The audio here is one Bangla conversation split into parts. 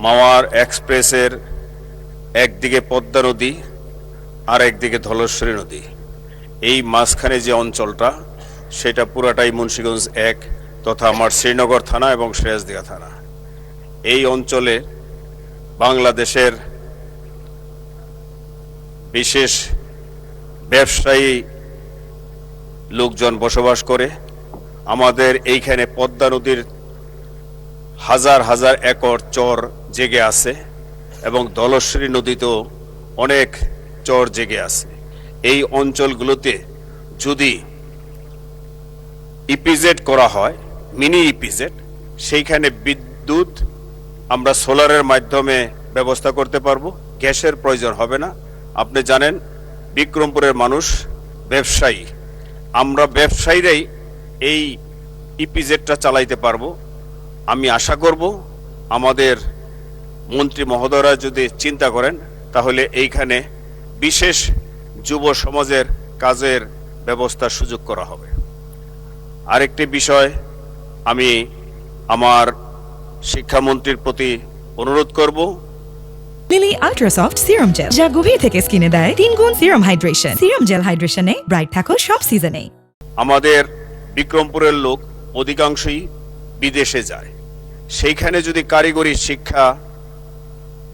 মাওয়ার এক্সপ্রেসের একদিকে পদ্মা নদী আর একদিকে ধলেশ্বরী নদী, এই মাঝখানে যে অঞ্চলটা সেটা পুরাটাই মুন্সিগঞ্জ এক তথা আমার শ্রীনগর থানা এবং সিরাজদিঘা থানা। এই অঞ্চলে বাংলাদেশের বিশেষ ব্যবসায়ী লোকজন বসবাস করে। আমাদের এইখানে পদ্মা নদীর হাজার হাজার একর চর জেগে আছে এবং ধলেশ্বরী নদীতেও অনেক চর জেগে আছে। এই অঞ্চলগুলোতে যদি ইপিজেড করা হয়, মিনি ইপিজেড, সেইখানে বিদ্যুৎ আমরা সোলারের মাধ্যমে ব্যবস্থা করতে পারবো, গ্যাসের প্রয়োজন হবে না। আপনি জানেন বিক্রমপুরের মানুষ ব্যবসায়ী, আমরা ব্যবসায়ীরাই এই ইপিজেডটা চালাইতে পারবো। আমি আশা করব আমাদের মন্ত্রী মহোদয়রা যদি চিন্তা করেন তাহলে এইখানে বিশেষ যুব সমাজের কাজের ব্যবস্থার সুযোগ করা হবে। আরেকটি বিষয় আমি আমার শিক্ষামন্ত্রীর প্রতি অনুরোধ করব, লিলি আল্ট্রাসফট সিরাম জেল, যা গভীর থেকে স্কিনে দেয় 3 গুণ সিরাম হাইড্রেশন। সিরাম জেল হাইড্রেশনে ব্রাইট থাকো সব সিজনে। আমাদের বিক্রমপুরের লোক অধিকাংশই বিদেশে যায়, সেইখানে যদি কারিগরি শিক্ষা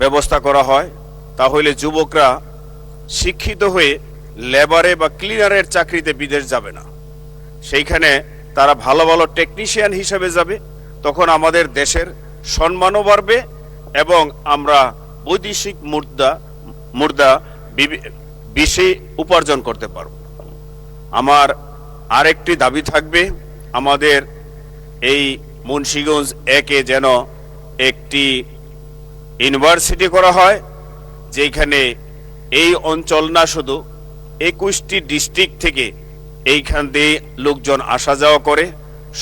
ব্যবস্থা করা হয় তাহলে যুবকরা শিক্ষিত হয়ে লেবারে বা ক্লিনারের চাকরিতে বিদেশ যাবে না, সেইখানে তারা ভালো ভালো টেকনিশিয়ান হিসেবে যাবে। তখন আমাদের দেশের সম্মানও বাড়বে এবং আমরা বৈদেশিক মুদ্রা বেশি উপার্জন করতে পারব। আমার আরেকটি দাবি থাকবে, আমাদের এই মুন্সিগঞ্জ একে যেন একটি ইউনিভার্সিটি করা হয়, যেখানে এই অঞ্চল না শুধু 21টি ডিস্ট্রিক্ট থেকে এইখান দিয়ে লোকজন আসা যাওয়া করে,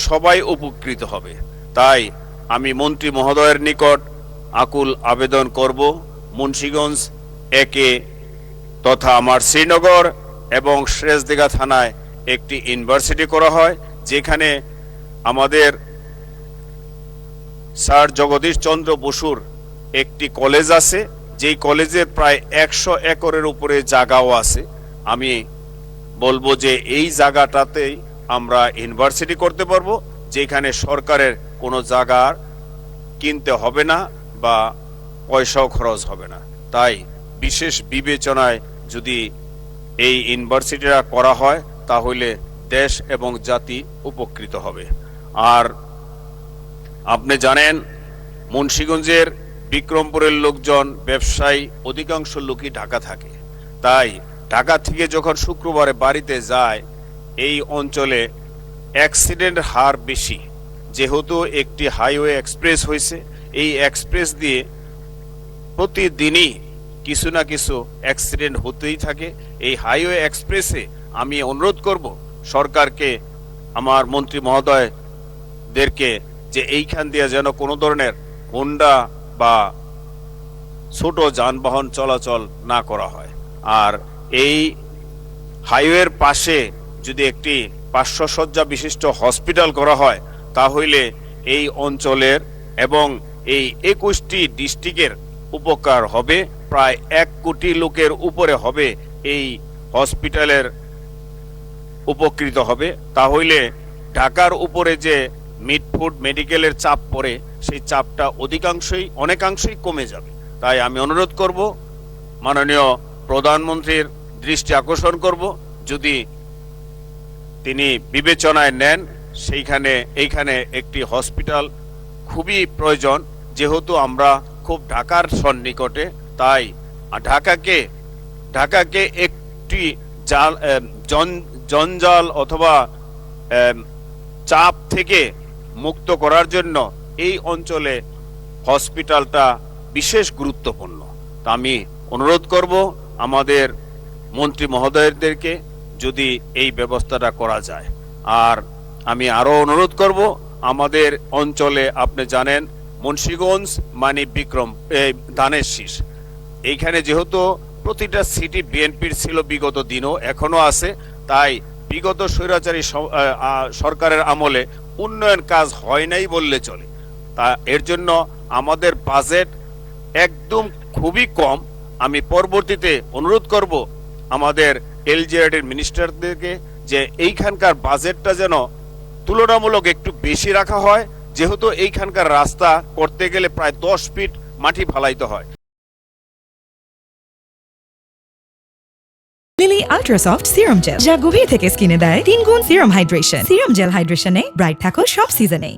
সবাই উপকৃত হবে। তাই আমি মন্ত্রী মহোদয়ের নিকট আকুল আবেদন করব, মুন্সিগঞ্জ একে তথা আমার শ্রীনগর এবং সিরাজদিঘা থানায় একটি ইউনিভার্সিটি করা হয়, যেখানে আমাদের স্যার জগদীশ চন্দ্র বসুর একটি কলেজ আছে, যেই কলেজের প্রায় 100 একরের উপরে জায়গাও আছে। আমি বলবো যে এই জায়গাটাতেই আমরা ইউনিভার্সিটি করতে পারবো, যেখানে সরকারের কোনো জায়গা কিনতে হবে না বা পয়সাও খরচ হবে না। তাই বিশেষ বিবেচনায় যদি এই ইউনিভার্সিটিটা করা হয় তাহলে দেশ এবং জাতি উপকৃত হবে। আর আপনি জানেন মুন্সিগঞ্জের বিক্রমপুরের লোকজন ব্যবসায়ী অধিকাংশ লোকই ঢাকা থাকে, তাই ঢাকা থেকে যখন শুক্রবারে বাড়িতে যায় এই অঞ্চলে অ্যাক্সিডেন্টের হার বেশি, যেহেতু একটি হাইওয়ে এক্সপ্রেস হয়েছে। এই এক্সপ্রেস দিয়ে প্রতিদিনই কিছু না কিছু অ্যাক্সিডেন্ট হতেই থাকে। এই হাইওয়ে এক্সপ্রেসে আমি অনুরোধ করব সরকারকে, আমার মন্ত্রী মহোদয়দেরকে, যে এইখান দিয়ে যেন কোনো ধরনের হোন্ডা বা ছোট যানবাহন চলাচল না করা হয়। আর এই হাইওয়ের পাশে যদি একটি 500 শয্যা বিশিষ্ট হসপিটাল করা হয় তাহলে এই অঞ্চলের এবং এই 21টি ডিস্ট্রিক্টের উপকার হবে। প্রায় 1 কোটি লোকের উপরে হবে এই হসপিটালের উপকৃত হবে। তাহলে ঢাকার উপরে যে মিডফুড মেডিকেলের চাপ পড়ে সেই চাপটা অনেকাংশই কমে যাবে। তাই আমি অনুরোধ করব, মাননীয় প্রধানমন্ত্রীর দৃষ্টি আকর্ষণ করব, যদি তিনি বিবেচনায় নেন এইখানে একটি হসপিটাল খুবই প্রয়োজন, যেহেতু আমরা খুব ঢাকার সন্নিকটে। তাই ঢাকাকে একটি জঞ্জাল অথবা চাপ থেকে মুক্ত করার জন্য এই অঞ্চলে হসপিটালটা বিশেষ গুরুত্বপূর্ণ। তা আমি অনুরোধ করব আমাদের মন্ত্রী মহোদয়দেরকে যদি এই ব্যবস্থাটা করা যায়। আর আমি আরো অনুরোধ করব, আমাদের অঞ্চলে আপনি জানেন মুন্সিগঞ্জ মানে ধানের শীষ। এইখানে যেহেতু প্রতিটা সিটি বিএনপির ছিল বিগত দিনও, এখনো আছে, তাই বিগত স্বৈরাচারী সরকারের আমলে উন্নয়ন কাজ হয় নাই বললে চলে। তা এর জন্য আমাদের বাজেট একদম খুবই কম। আমি পরবর্তীতে অনুরোধ করব আমাদের এলজিআরডি এর মিনিস্টারদেরকে যে এইখানকার বাজেটটা যেন তুলনামূলক একটু বেশি রাখা হয়, যেহেতু এইখানকার রাস্তা করতে গেলে প্রায় 10 ফিট মাটি ফালাইতে হয়। লিলি আল্ট্রাসফট সিরাম জেল, যা গভীর থেকে স্কিনে দেয় 3 গুণ সিরাম হাইড্রেশন। সিরাম জেল হাইড্রেশনে ব্রাইট থাকো সব সিজনে।